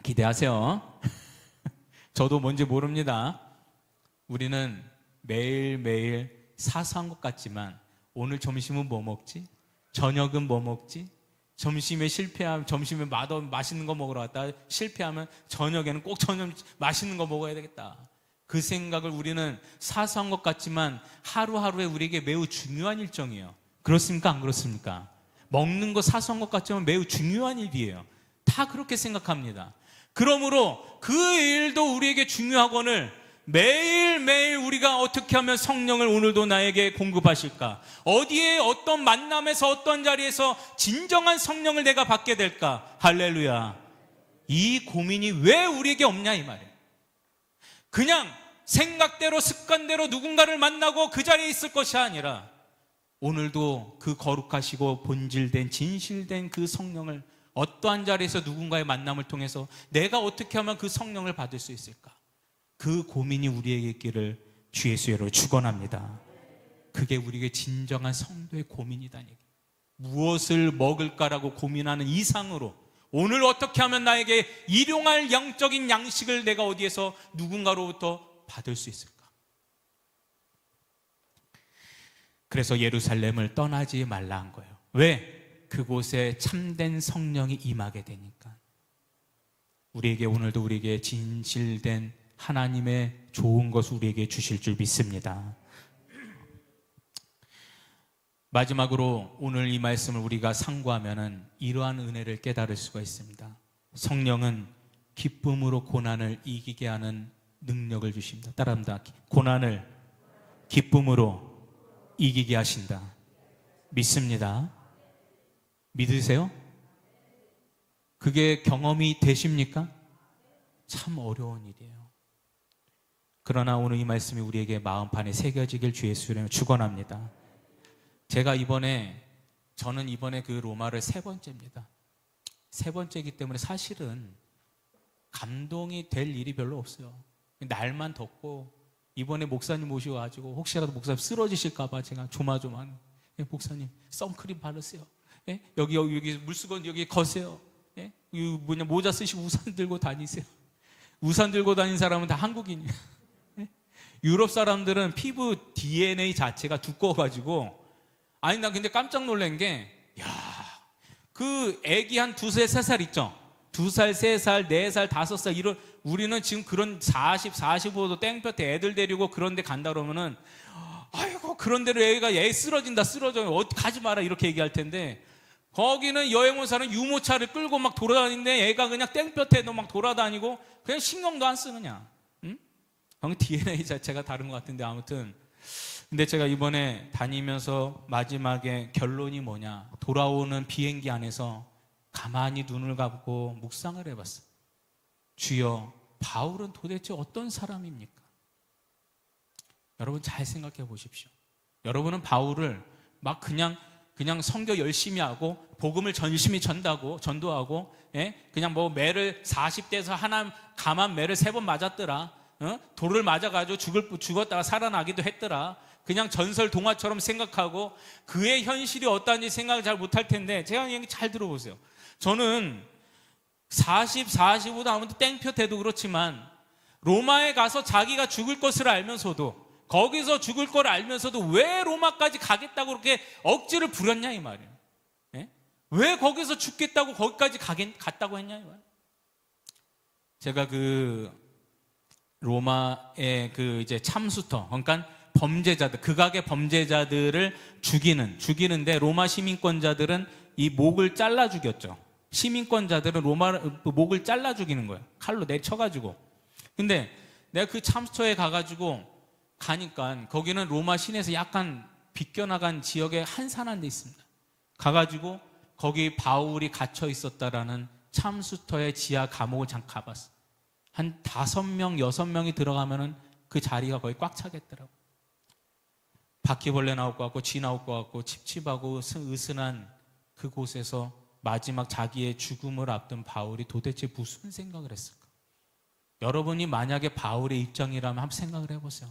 기대하세요. 저도 뭔지 모릅니다. 우리는 매일매일 사소한 것 같지만 오늘 점심은 뭐 먹지? 저녁은 뭐 먹지? 점심에 실패하면, 점심에 맛있는 거 먹으러 갔다 실패하면 저녁에는 꼭 맛있는 거 먹어야 되겠다. 그 생각을 우리는 사소한 것 같지만 하루하루에 우리에게 매우 중요한 일정이에요. 그렇습니까? 안 그렇습니까? 먹는 거 사소한 것 같지만 매우 중요한 일이에요. 다 그렇게 생각합니다. 그러므로 그 일도 우리에게 중요하거늘 매일매일 우리가 어떻게 하면 성령을 오늘도 나에게 공급하실까? 어디에 어떤 만남에서 어떤 자리에서 진정한 성령을 내가 받게 될까? 할렐루야. 이 고민이 왜 우리에게 없냐 이 말이에요. 그냥 생각대로 습관대로 누군가를 만나고 그 자리에 있을 것이 아니라 오늘도 그 거룩하시고 본질된 진실된 그 성령을 어떠한 자리에서 누군가의 만남을 통해서 내가 어떻게 하면 그 성령을 받을 수 있을까? 그 고민이 우리에게 있기를 주 예수로 축원합니다. 그게 우리에게 진정한 성도의 고민이다니. 무엇을 먹을까라고 고민하는 이상으로 오늘 어떻게 하면 나에게 일용할 영적인 양식을 내가 어디에서 누군가로부터 받을 수 있을까? 그래서 예루살렘을 떠나지 말라 한 거예요. 왜? 그곳에 참된 성령이 임하게 되니까. 우리에게 오늘도 우리에게 진실된 하나님의 좋은 것을 우리에게 주실 줄 믿습니다. 마지막으로 오늘 이 말씀을 우리가 상고하면은 이러한 은혜를 깨달을 수가 있습니다. 성령은 기쁨으로 고난을 이기게 하는 능력을 주십니다. 따라합니다. 고난을 기쁨으로 이기게 하신다. 믿습니다. 믿으세요? 그게 경험이 되십니까? 참 어려운 일이에요. 그러나 오늘 이 말씀이 우리에게 마음판에 새겨지길 주 예수의 이름으로 축원합니다. 저는 이번에 그 로마를 3번째입니다. 3번째이기 때문에 사실은 감동이 될 일이 별로 없어요. 날만 덥고 이번에 목사님 모셔가지고 혹시라도 목사님 쓰러지실까봐 제가 조마조마한, 목사님 선크림 바르세요. 예? 여기 물수건 여기 거세요. 예? 모자 쓰시고 우산 들고 다니세요. 우산 들고 다니는 사람은 다 한국인이에요. 예? 유럽 사람들은 피부 DNA 자체가 두꺼워가지고, 아니 나 근데 깜짝 놀란 게, 그 애기 한 2살, 3살 있죠? 2살, 3살, 4살, 5살 이런, 우리는 지금 그런 40, 45도 땡볕에 애들 데리고 그런 데 간다 그러면은 아이고 그런 데로 애가 쓰러진다, 쓰러져, 어디 가지 마라 이렇게 얘기할 텐데, 거기는 여행 온 사람 유모차를 끌고 막 돌아다니는데 애가 그냥 땡볕에도 막 돌아다니고 그냥 신경도 안 쓰느냐. 응? DNA 자체가 다른 것 같은데, 아무튼 근데 제가 이번에 다니면서 마지막에 결론이 뭐냐, 돌아오는 비행기 안에서 가만히 눈을 감고 묵상을 해봤어요. 주여, 바울은 도대체 어떤 사람입니까? 여러분 잘 생각해 보십시오. 여러분은 바울을 막 그냥 선교 열심히 하고 복음을 열심히 전도하고, 예? 그냥 뭐 매를 40대에서 하나 감한 매를 3번 맞았더라. 돌을 맞아가지고 죽었다가 살아나기도 했더라. 그냥 전설 동화처럼 생각하고 그의 현실이 어떠한지 생각을 잘 못할 텐데, 제가 얘기 잘 들어보세요. 저는 40, 45도 아무튼 땡볕에도 그렇지만 로마에 가서 자기가 죽을 것을 알면서도, 거기서 죽을 걸 알면서도 왜 로마까지 가겠다고 그렇게 억지를 부렸냐 이 말이에요. 예? 왜 거기서 죽겠다고 거기까지 갔다고 했냐 이거야. 제가 그 로마의 그 이제 참수터, 그러니까 범죄자들, 극악의 범죄자들을 죽이는데 로마 시민권자들은 이 목을 잘라 죽였죠. 시민권자들은 로마 목을 잘라 죽이는 거예요. 칼로 내쳐가지고. 근데 내가 그 참수터에 가니까 거기는 로마 시내에서 약간 비껴나간 지역에 한산한 데 있습니다. 가가지고 거기 바울이 갇혀 있었다라는 참수터의 지하 감옥을 잠깐 가봤어. 한 5명, 6명이 들어가면은 그 자리가 거의 꽉 차겠더라고. 바퀴벌레 나올 것 같고, 쥐 나올 것 같고, 찝찝하고 으스난 그곳에서 마지막 자기의 죽음을 앞둔 바울이 도대체 무슨 생각을 했을까? 여러분이 만약에 바울의 입장이라면 한번 생각을 해보세요.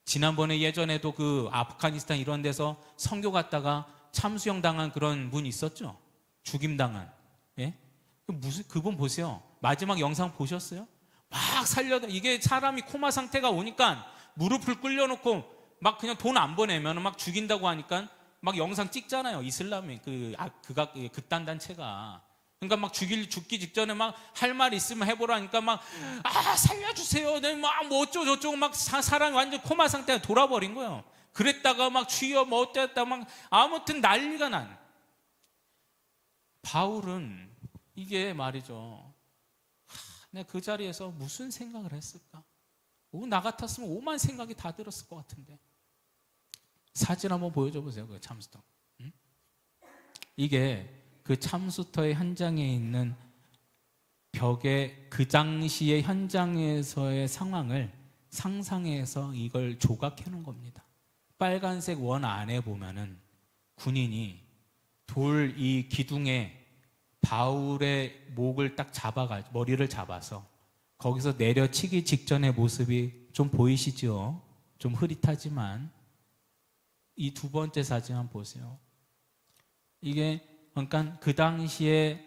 지난번에 예전에도 그 아프가니스탄 이런 데서 선교 갔다가 참수형 당한 그런 분 있었죠? 죽임 당한. 예? 그분 보세요. 마지막 영상 보셨어요? 막 이게 사람이 코마 상태가 오니까 무릎을 꿇려놓고 막 그냥 돈 안 보내면 막 죽인다고 하니까 막 영상 찍잖아요. 이슬람이 극단 단체가. 그러니까 막 죽기 직전에 막 할 말 있으면 해보라니까 막 살려주세요. 막 뭐 어쩌고 저쩌고 막 사람이 완전 코마 상태가 돌아버린 거예요. 그랬다가 막 주여 뭐 어땠다 막 아무튼 난리가 난. 바울은 이게 말이죠. 내가 그 자리에서 무슨 생각을 했을까? 나 같았으면 오만 생각이 다 들었을 것 같은데. 사진 한번 보여줘 보세요. 그 참수터. 응? 이게 그 참수터의 현장에 있는 벽에 그 당시의 현장에서의 상황을 상상해서 이걸 조각해 놓은 겁니다. 빨간색 원 안에 보면은 군인이 이 기둥에 바울의 목을 딱 머리를 잡아서 거기서 내려치기 직전의 모습이 좀 보이시죠? 좀 흐릿하지만 이 두 번째 사진 한번 보세요. 이게 그러니까 그 당시에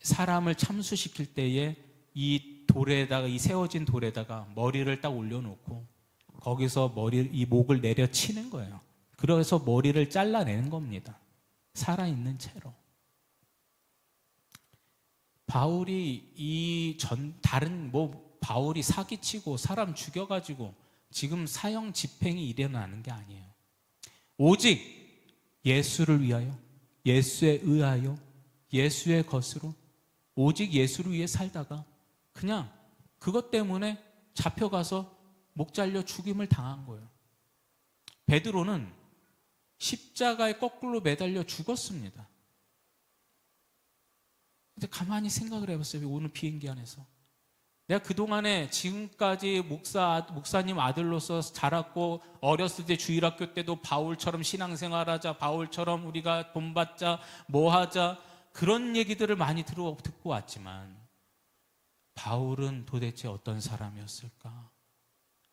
사람을 참수시킬 때에 이 세워진 돌에다가 머리를 딱 올려놓고 거기서 이 목을 내려치는 거예요. 그래서 머리를 잘라내는 겁니다. 살아있는 채로. 바울이 바울이 사기치고 사람 죽여가지고 지금 사형 집행이 일어나는 게 아니에요. 오직 예수를 위하여, 예수에 의하여, 예수의 것으로 오직 예수를 위해 살다가 그냥 그것 때문에 잡혀가서 목 잘려 죽임을 당한 거예요. 베드로는 십자가에 거꾸로 매달려 죽었습니다. 근데 가만히 생각을 해봤어요. 오늘 비행기 안에서 내가 그동안에 지금까지 목사님 아들로서 자랐고 어렸을 때 주일학교 때도 바울처럼 신앙생활하자, 바울처럼 우리가 돈 받자, 뭐 하자 그런 얘기들을 많이 듣고 왔지만 바울은 도대체 어떤 사람이었을까?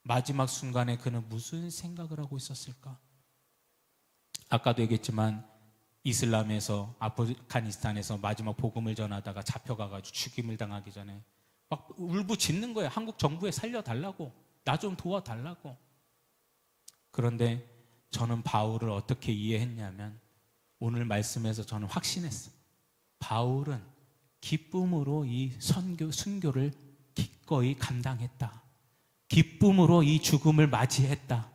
마지막 순간에 그는 무슨 생각을 하고 있었을까? 아까도 얘기했지만 이슬람에서 아프가니스탄에서 마지막 복음을 전하다가 잡혀가가지고 죽임을 당하기 전에 막 울부짖는 거예요. 한국 정부에 살려달라고, 나 좀 도와달라고. 그런데 저는 바울을 어떻게 이해했냐면 오늘 말씀에서 저는 확신했어요. 바울은 기쁨으로 이 순교를 기꺼이 감당했다. 기쁨으로 이 죽음을 맞이했다.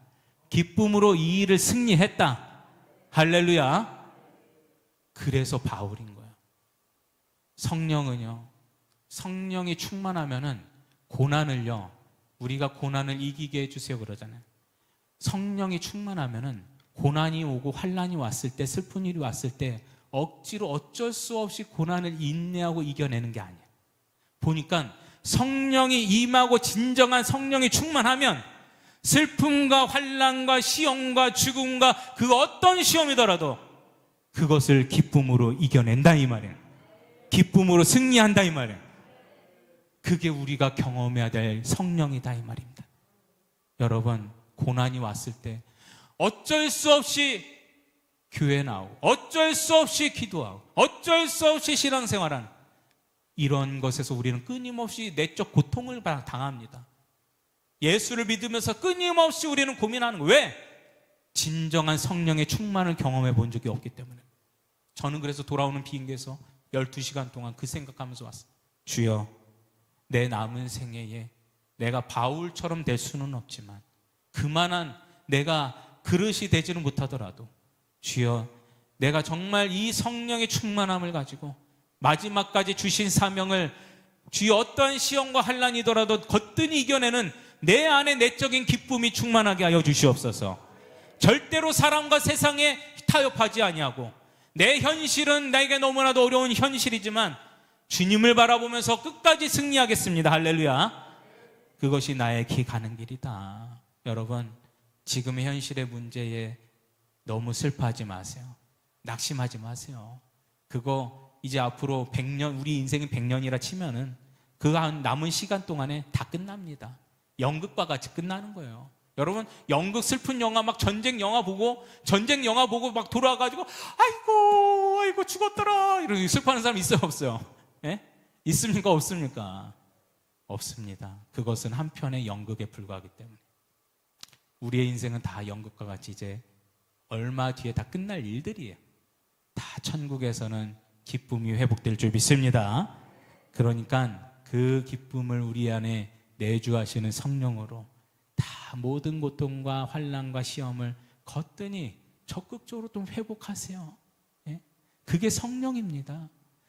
기쁨으로 이 일을 승리했다. 할렐루야. 그래서 바울인 거예요. 성령은요, 성령이 충만하면은 우리가 고난을 이기게 해주세요 그러잖아요. 성령이 충만하면은 고난이 오고 환난이 왔을 때, 슬픈 일이 왔을 때 억지로 어쩔 수 없이 고난을 인내하고 이겨내는 게 아니에요. 보니까 성령이 임하고 진정한 성령이 충만하면 슬픔과 환난과 시험과 죽음과 그 어떤 시험이더라도 그것을 기쁨으로 이겨낸다 이 말이에요. 기쁨으로 승리한다 이 말이에요. 그게 우리가 경험해야 될 성령이다 이 말입니다. 여러분, 고난이 왔을 때 어쩔 수 없이 교회 나오고 어쩔 수 없이 기도하고 어쩔 수 없이 신앙생활하는 이런 것에서 우리는 끊임없이 내적 고통을 당합니다. 예수를 믿으면서 끊임없이 우리는 고민하는 거예요. 왜? 진정한 성령의 충만을 경험해 본 적이 없기 때문에. 저는 그래서 돌아오는 비행기에서 12시간 동안 그 생각하면서 왔어요. 주여, 내 남은 생애에 내가 바울처럼 될 수는 없지만 그만한 내가 그릇이 되지는 못하더라도 주여, 내가 정말 이 성령의 충만함을 가지고 마지막까지 주신 사명을 주여 어떠한 시험과 환난이더라도 거뜬히 이겨내는 내 안에 내적인 기쁨이 충만하게 하여 주시옵소서. 절대로 사람과 세상에 타협하지 아니하고 내 현실은 나에게 너무나도 어려운 현실이지만 주님을 바라보면서 끝까지 승리하겠습니다. 할렐루야. 그것이 나의 가는 길이다. 여러분, 지금의 현실의 문제에 너무 슬퍼하지 마세요. 낙심하지 마세요. 그거 이제 앞으로 100년, 우리 인생이 100년이라 치면은 그 남은 시간 동안에 다 끝납니다. 연극과 같이 끝나는 거예요. 여러분, 연극 슬픈 영화 막 전쟁 영화 보고 막 돌아가지고 아이고 죽었더라 이러고 슬퍼하는 사람 있어요, 없어요? 예? 있습니까, 없습니까? 없습니다. 그것은 한편의 연극에 불과하기 때문에 우리의 인생은 다 연극과 같이 이제 얼마 뒤에 다 끝날 일들이에요. 다 천국에서는 기쁨이 회복될 줄 믿습니다. 그러니까 그 기쁨을 우리 안에 내주하시는 성령으로 다 모든 고통과 환난과 시험을 거뜬히 적극적으로 좀 회복하세요. 예? 그게 성령입니다.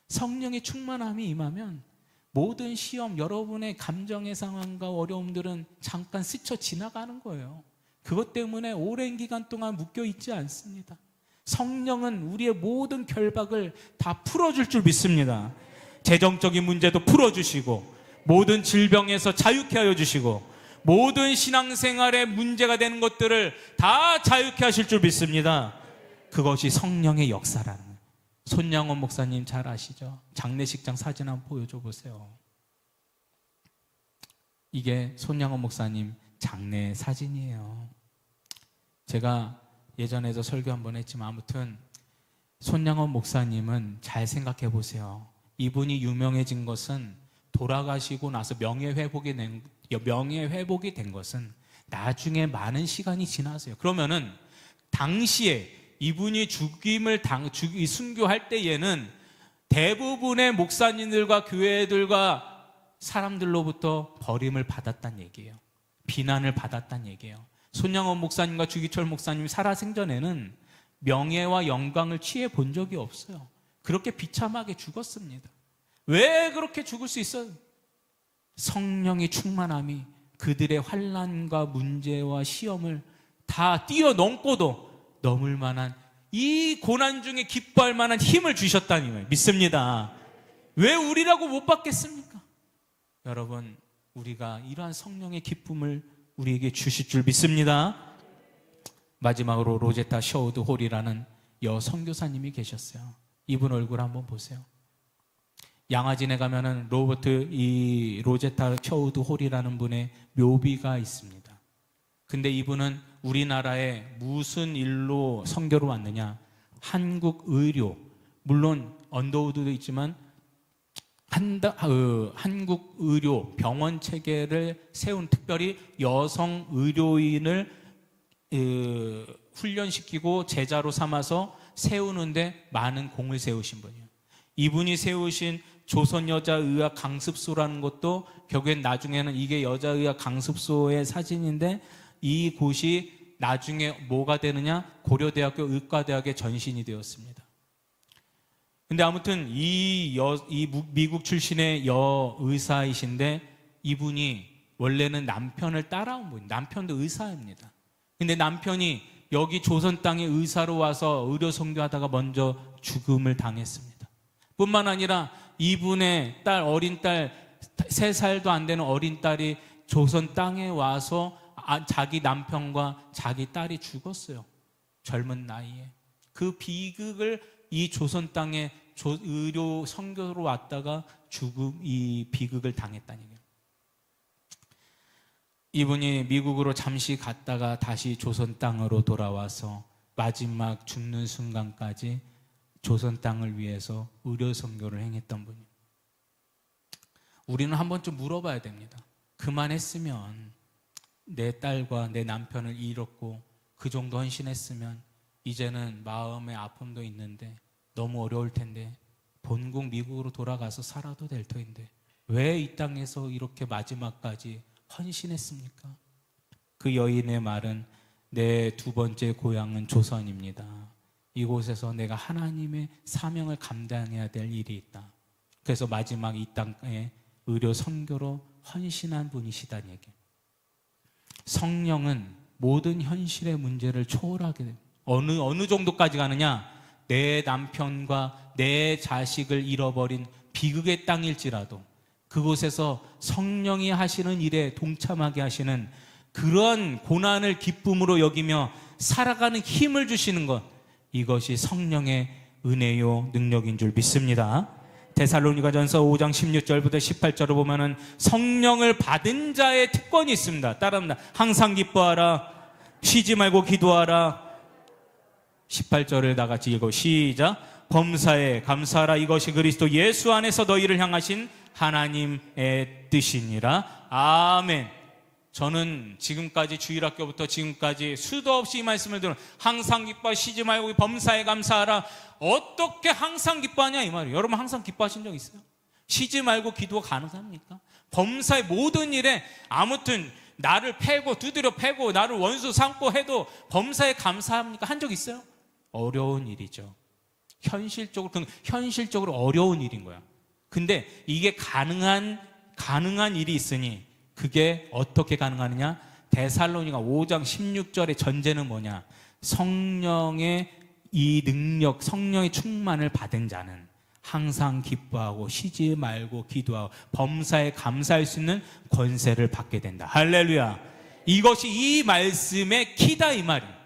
성령의 충만함이 임하면 모든 시험, 여러분의 감정의 상황과 어려움들은 잠깐 스쳐 지나가는 거예요. 그것 때문에 오랜 기간 동안 묶여 있지 않습니다. 성령은 우리의 모든 결박을 다 풀어줄 줄 믿습니다. 재정적인 문제도 풀어주시고 모든 질병에서 자유케 하여 주시고 모든 신앙생활에 문제가 되는 것들을 다 자유케 하실 줄 믿습니다. 그것이 성령의 역사라는 거예요. 손양원 목사님 잘 아시죠? 장례식장 사진 한번 보여줘 보세요. 이게 손양원 목사님 장례 사진이에요. 제가 예전에도 설교 한번 했지만 아무튼 손양원 목사님은 잘 생각해 보세요. 이분이 유명해진 것은 돌아가시고 나서 명예회복이 된 것은 나중에 많은 시간이 지나서요. 그러면은 당시에 이분이 순교할 때에는 대부분의 목사님들과 교회들과 사람들로부터 버림을 받았다는 얘기예요. 비난을 받았다는 얘기예요. 손양원 목사님과 주기철 목사님이 살아생전에는 명예와 영광을 취해 본 적이 없어요. 그렇게 비참하게 죽었습니다. 왜 그렇게 죽을 수 있어요? 성령의 충만함이 그들의 환난과 문제와 시험을 다 뛰어넘고도 넘을 만한, 이 고난 중에 기뻐할 만한 힘을 주셨다니 거예요. 믿습니다. 왜 우리라고 못 받겠습니까? 여러분, 우리가 이러한 성령의 기쁨을 우리에게 주실 줄 믿습니다. 마지막으로 로제타 셔우드 홀이라는 선교사님이 계셨어요. 이분 얼굴 한번 보세요. 양화진에 가면은 로제타 셔우드 홀이라는 분의 묘비가 있습니다. 근데 이분은 우리나라에 무슨 일로 선교로 왔느냐? 한국 의료, 물론 언더우드도 있지만 한국 의료 병원 체계를 세운, 특별히 여성 의료인을 훈련시키고 제자로 삼아서 세우는데 많은 공을 세우신 분이에요. 이분이 세우신 조선여자의학 강습소라는 것도 결국엔 나중에는 이게 여자의학 강습소의 사진인데, 이 곳이 나중에 뭐가 되느냐? 고려대학교 의과대학의 전신이 되었습니다. 근데 아무튼 이 미국 출신의 여의사이신데, 이분이 원래는 남편을 따라온 분이에요. 남편도 의사입니다. 근데 남편이 여기 조선 땅에 의사로 와서 의료 선교하다가 먼저 죽음을 당했습니다. 뿐만 아니라 이분의 딸, 어린 딸, 3살도 안 되는 어린 딸이 조선 땅에 와서 자기 남편과 자기 딸이 죽었어요. 젊은 나이에. 그 비극을 이 조선 땅에 의료 선교로 왔다가 이 비극을 당했다는 얘기예요. 이분이 미국으로 잠시 갔다가 다시 조선 땅으로 돌아와서 마지막 죽는 순간까지 조선 땅을 위해서 의료 선교를 행했던 분이에요. 우리는 한번 좀 물어봐야 됩니다. 그만했으면, 내 딸과 내 남편을 잃었고 그 정도 헌신했으면 이제는 마음의 아픔도 있는데 너무 어려울 텐데, 본국 미국으로 돌아가서 살아도 될 터인데 왜 이 땅에서 이렇게 마지막까지 헌신했습니까? 그 여인의 말은 내 두 번째 고향은 조선입니다. 이곳에서 내가 하나님의 사명을 감당해야 될 일이 있다. 그래서 마지막 이 땅에 의료 선교로 헌신한 분이시다는 얘기. 성령은 모든 현실의 문제를 초월하게 됩니다. 어느 정도까지 가느냐? 내 남편과 내 자식을 잃어버린 비극의 땅일지라도 그곳에서 성령이 하시는 일에 동참하게 하시는 그런 고난을 기쁨으로 여기며 살아가는 힘을 주시는 것, 이것이 성령의 은혜요 능력인 줄 믿습니다. 데살로니가전서 5장 16절부터 18절을 보면은 성령을 받은 자의 특권이 있습니다. 따라합니다. 항상 기뻐하라, 쉬지 말고 기도하라. 18절을 다 같이 읽고 시작. 범사에 감사하라, 이것이 그리스도 예수 안에서 너희를 향하신 하나님의 뜻이니라. 아멘. 저는 지금까지 주일학교부터 지금까지 수도 없이 이 말씀을 들은, 항상 기뻐, 쉬지 말고 범사에 감사하라. 어떻게 항상 기뻐하냐 이 말이에요. 여러분 항상 기뻐하신 적 있어요? 쉬지 말고 기도가 가능합니까? 범사의 모든 일에 아무튼 나를 패고 두드려 패고 나를 원수 삼고 해도 범사에 감사합니까? 한 적 있어요? 어려운 일이죠. 현실적으로 어려운 일인 거야. 근데 이게 가능한 일이 있으니 그게 어떻게 가능하느냐? 데살로니가 5장 16절의 전제는 뭐냐? 성령의 이 능력, 성령의 충만을 받은 자는 항상 기뻐하고 쉬지 말고 기도하고 범사에 감사할 수 있는 권세를 받게 된다. 할렐루야. 이것이 이 말씀의 키다 이 말이에요.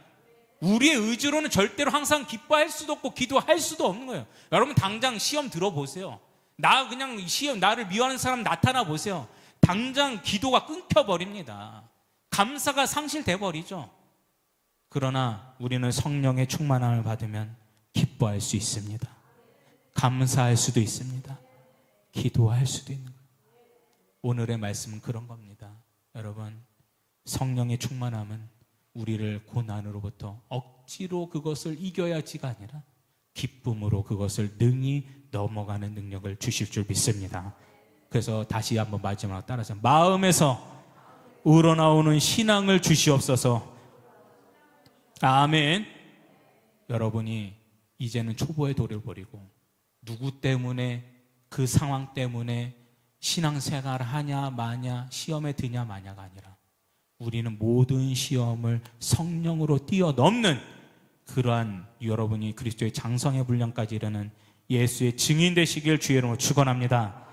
우리의 의지로는 절대로 항상 기뻐할 수도 없고 기도할 수도 없는 거예요. 여러분 당장 시험 들어보세요. 나를 미워하는 사람 나타나 보세요. 당장 기도가 끊겨버립니다. 감사가 상실돼 버리죠. 그러나 우리는 성령의 충만함을 받으면 기뻐할 수 있습니다. 감사할 수도 있습니다. 기도할 수도 있는 거예요. 오늘의 말씀은 그런 겁니다. 여러분, 성령의 충만함은 우리를 고난으로부터 억지로 그것을 이겨야지가 아니라 기쁨으로 그것을 능히 넘어가는 능력을 주실 줄 믿습니다. 그래서 다시 한번 마지막으로 따라서 마음에서 우러나오는 신앙을 주시옵소서. 아멘. 여러분이 이제는 초보의 도를 버리고 누구 때문에 그 상황 때문에 신앙생활을 하냐 마냐 시험에 드냐 마냐가 아니라 우리는 모든 시험을 성령으로 뛰어넘는 그러한 여러분이 그리스도의 장성의 분량까지 이르는 예수의 증인 되시길 주의 이름으로 축원합니다.